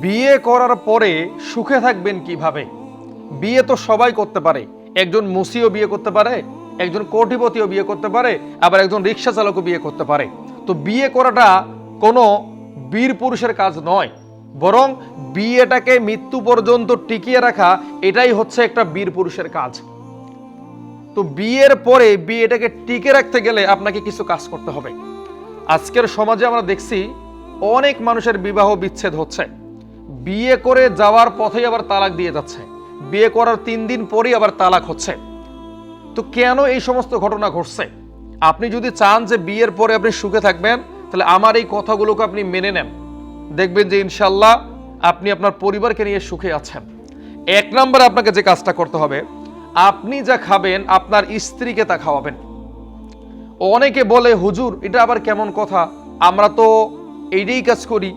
বিয়ে করার পরে সুখে থাকবেন কিভাবে? বিয়ে তো সবাই করতে পারে। একজন মুসিও বিয়ে করতে পারে, একজন কোটিপতিও বিয়ে করতে পারে, আবার একজন রিক্সা চালকও বিয়ে করতে পারে। তো বিয়ে করাটা কোনো বীর পুরুষের কাজ নয়, বরং বিয়েটাকে মৃত্যু পর্যন্ত টিকিয়ে রাখা এটাই হচ্ছে একটা বীর পুরুষের কাজ। তো বিয়ের পরে বিয়েটাকে টিকে রাখতে গেলে আপনাকে কিছু কাজ করতে হবে। আজকের সমাজে আমরা দেখছি অনেক মানুষের বিবাহ বিচ্ছেদ হচ্ছে, বিয়ে করে যাওয়ার পথেই আবার তালাক দিয়ে যাচ্ছে, বিয়ে করার 3 দিন পরেই আবার তালাক হচ্ছে। তো কেন এই সমস্ত ঘটনা ঘটছে? আপনি যদি চান যে বিয়ের পরে আপনি সুখে থাকবেন, তাহলে আমার এই কথাগুলোকে আপনি মেনে নেন, দেখবেন যে ইনশাল্লাহ আপনি আপনার পরিবারকে নিয়ে সুখে আছেন। 1 নম্বরে আপনাকে যে কাজটা করতে হবে, আপনি যা খাবেন আপনার স্ত্রীকে তা খাওয়াবেন। অনেকে বলে, হুজুর এটা আবার কেমন কথা, আমরা তো এইটাই কাজ করি,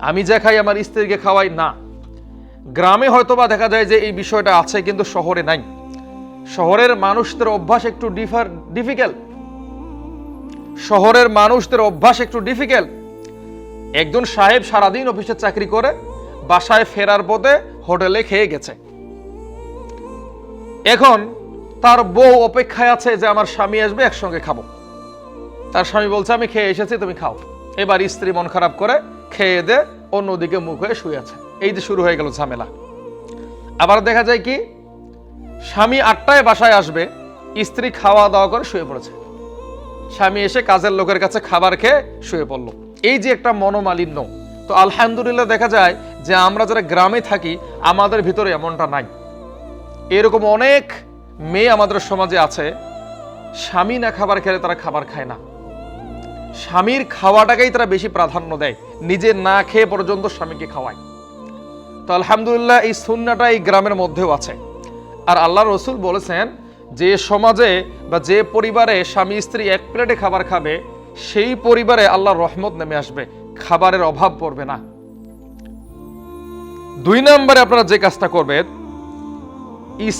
আমি যা খাই আমার স্ত্রীকে খাওয়াই না। গ্রামে হয়তোবা দেখা যায় যে এই বিষয়টা আছে, কিন্তু শহরে নাই। শহরের মানুষদের অভ্যাস একটু ডিফিকাল্ট। শহরের মানুষদের অভ্যাস একটু ডিফিকাল্ট। একজন সাহেব সারাদিন অফিসে চাকরি করে, বাসায় ফেরার পথে হোটেলে খেয়ে গেছে। এখন তার বউ অপেক্ষায় আছে যে আমার স্বামী আসবে, একসঙ্গে খাবো। তার স্বামী বলছে আমি খেয়ে এসেছি, তুমি খাও। এবার স্ত্রী মন খারাপ করে খেয়ে দে অন্যদিকে মুখ হয়ে শুয়ে আছে। এই যে শুরু হয়ে গেল ঝামেলা। আবার দেখা যায় কি, স্বামী 8টায় বাসায় আসবে, স্ত্রী খাওয়া দাওয়া করে শুয়ে পড়েছে। স্বামী এসে কাজের লোকের কাছে খাবার খেয়ে শুয়ে পড়লো। এই যে একটা মনোমালিন্য। তো আলহামদুলিল্লাহ দেখা যায় যে আমরা যারা গ্রামে থাকি আমাদের ভিতরে এমনটা নাই। এরকম অনেক মেয়ে আমাদের সমাজে আছে, স্বামী না খাবার খেলে তারা খাবার খায় না, স্বামীর খাওয়াটাকেই তারা বেশি প্রাধান্য দেয়, নিজে না খেয়ে পর্যন্ত স্বামীকে খাওয়ায়। তো আলহামদুলিল্লাহ এই সুন্নাটা এই গ্রামের মধ্যেও আছে। আর আল্লাহ রসুল বলেছেন, যে সমাজে বা যে পরিবারে স্বামী স্ত্রী এক প্লেটে খাবার খাবে, সেই পরিবারে আল্লাহর রহমত নেমে আসবে, খাবারের অভাব পড়বে না। 2 নম্বরে আপনারা যে কাজটা করবেন,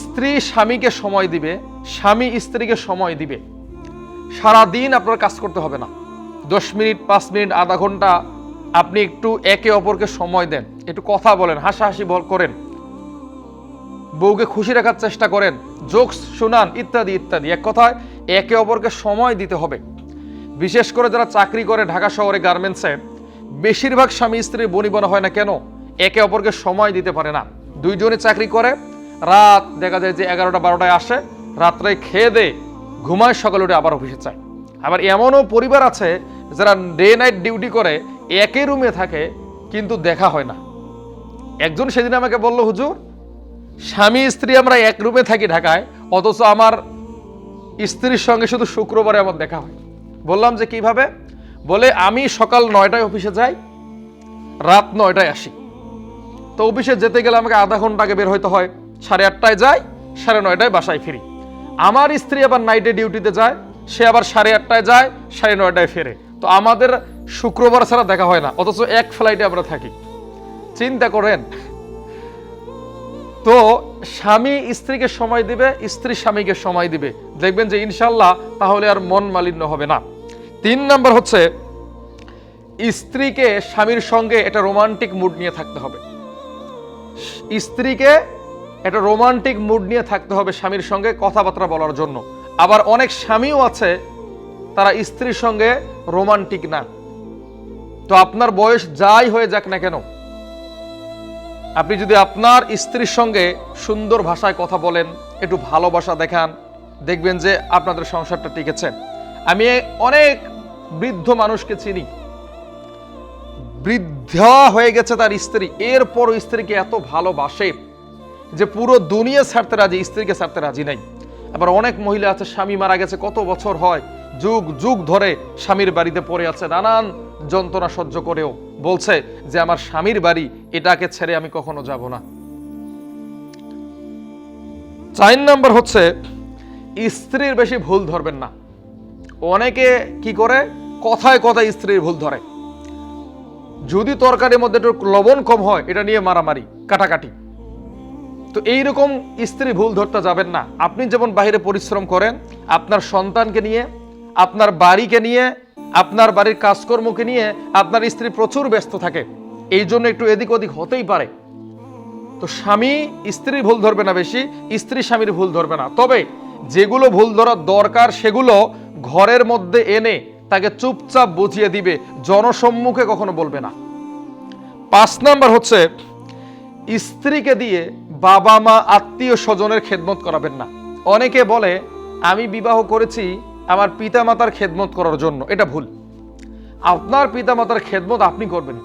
স্ত্রী স্বামীকে সময় দিবে, স্বামী স্ত্রীকে সময় দিবে। সারাদিন আপনার কাজ করতে হবে না, 10 মিনিট 5 মিনিট আধা ঘন্টা আপনি একটু একে অপরকে সময় দেন, একটু কথা বলেন, হাসাহাসি করেন, বউকে খুশি রাখার চেষ্টা করেন, জোকস শোনান, ইত্যাদি ইত্যাদি। এক কথায় একে অপরকে সময় দিতে হবে। বিশেষ করে যারা চাকরি করে ঢাকা শহরে গার্মেন্টসে, বেশিরভাগ স্বামী স্ত্রীর বনিবনা হয় না কেন? একে অপরকে সময় দিতে পারে না। 2 জনে চাকরি করে, রাত দেখা যায় যে 11টা 12টায় আসে, রাত্রে খেয়ে দে ঘুমায়, সকালে উঠে আবার অফিসে যায়। আবার এমনও পরিবার আছে যারা ডে নাইট ডিউটি করে, একই রুমে থাকে, কিন্তু দেখা হয় না। একজন সেদিন আমাকে বলল, হুজুর স্বামী স্ত্রী আমরা এক রুমে থাকি ঢাকায়, অথচ আমার স্ত্রীর সঙ্গে শুধু শুক্রবারে আমার দেখা হয়। বললাম যে কিভাবে? বলে আমি সকাল 9টায় অফিসে যাই, রাত 9টায় আসি। তো অফিসে যেতে গেলে আমাকে আধা ঘন্টা আগে বের হইতে হয়, 8:30টায় যাই, 9:30টায় বাসায় ফিরি। আমার স্ত্রী আবার নাইটে ডিউটিতে যায়, সে আবার 8:30টায় যায়, 9:30টায় ফেরে। তো আমাদের শুক্রবার ছাড়া দেখা হয় না, অথচ এক ফ্লাইটে আমরা থাকি। চিন্তা করেন। তো স্বামী স্ত্রীকে সময় দিবে, স্ত্রী স্বামীকে সময় দিবে, দেখবেন যে ইনশাল্লাহ তাহলে আর মন মালিন্য হবে না। 3 নম্বর হচ্ছে, স্ত্রীকে স্বামীর সঙ্গে একটা রোমান্টিক মুড নিয়ে থাকতে হবে। স্ত্রীকে একটা রোমান্টিক মুড নিয়ে থাকতে হবে স্বামীর সঙ্গে কথাবার্তা বলার জন্য। আবার অনেক স্বামীও আছে তারা স্ত্রীর সঙ্গে রোমান্টিক না। তো আপনার বয়স যাই হয়ে যাক না কেন, আপনি যদি আপনার স্ত্রীর সঙ্গে সুন্দর ভাষায় কথা বলেন, একটু ভালোবাসা দেখান, দেখবেন যে আপনাদের সংসারটা টিকেছে। আমি অনেক বৃদ্ধ মানুষকে চিনি, বৃদ্ধা হয়ে গেছে তার স্ত্রী, এরপর স্ত্রীকে এত ভালোবাসে যে পুরো দুনিয়া ছাড়তে রাজি, স্ত্রীকে ছাড়তে রাজি নাই। আবার অনেক মহিলা আছে, স্বামী মারা গেছে কত বছর হয়, যুগ যুগ ধরে স্বামীর বাড়িতে পড়ে আছে, নানান যন্ত্রণা সহ্য করেও বলছে যে আমার স্বামীর বাড়ি, এটাকে ছেড়ে আমি কখনো যাব না। 4 নম্বর হচ্ছে, স্ত্রীর বেশি ভুল ধরবেন না। অনেকে কি করে, কথায় কথায় স্ত্রীর ভুল ধরে। যদি তরকারির মধ্যে একটু লবণ কম হয়, এটা নিয়ে মারামারি কাটাকাটি। তো এইরকম স্ত্রী ভুল ধরতে যাবেন না। আপনি যেমন বাইরে পরিশ্রম করেন, আপনার সন্তানকে নিয়ে, আপনার বাড়িকে নিয়ে, আপনার বাড়ির কাজকর্মকে নিয়ে আপনার স্ত্রী প্রচুর ব্যস্ত থাকে, এই জন্য একটু এদিক ওদিক হতেই পারে। তো স্বামী স্ত্রীর ভুল ধরবে না বেশি, স্ত্রী স্বামীর ভুল ধরবে না। তবে যেগুলো ভুল ধরার দরকার সেগুলো ঘরের মধ্যে এনে তাকে চুপচাপ বুঝিয়ে দিবে, জনসম্মুখে কখনো বলবে না। 5 নাম্বার হচ্ছে স্ত্রীকে দিয়ে বাবা মা আত্মীয় স্বজনের খেদমত করাবেন না। অনেকে বলে আমি বিবাহ করেছি আমার পিতামাতার খেদমত করার জন্য, এটা ভুল। আপনার পিতামাতার খেদমত আপনি করবেন,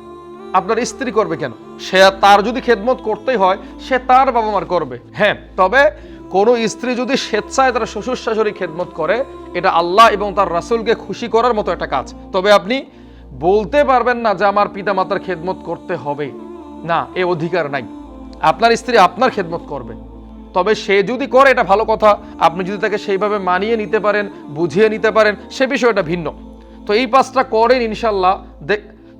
আপনার স্ত্রী করবে কেন? সে তার যদি খেদমত করতেই হয় সে তার বাবা মার করবে। হ্যাঁ, তবে কোনো স্ত্রী যদি স্বেচ্ছায় তার শ্বশুর শাশুড়ি খেদমত করে, এটা আল্লাহ এবং তার রাসূলকে খুশি করার মতো একটা কাজ। তবে আপনি বলতে পারবেন না যে আমার পিতামাতার খেদমত করতে হবে, না, এ অধিকার নাই। আপনার স্ত্রী আপনার খেদমত করবে, তবে সে যদি করে এটা ভালো কথা। আপনি যদি তাকে সেইভাবে মানিয়ে নিতে পারেন, বুঝিয়ে নিতে পারেন, সে বিষয়টা ভিন্ন। তো এই 5টা করেন ইনশাল্লাহ।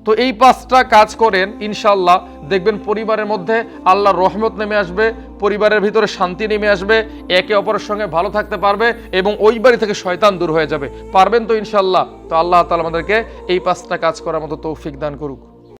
তো এই 5টা কাজ করেন ইনশাল্লাহ, দেখবেন পরিবারের মধ্যে আল্লাহর রহমত নেমে আসবে, পরিবারের ভিতরে শান্তি নেমে আসবে, একে অপরের সঙ্গে ভালো থাকতে পারবে এবং ওই বাড়ি থেকে শয়তান দূর হয়ে যাবে। পারবেন তো ইনশাল্লাহ? তো আল্লাহ তাআলা আমাদেরকে এই 5টা কাজ করার মতো তৌফিক দান করুক।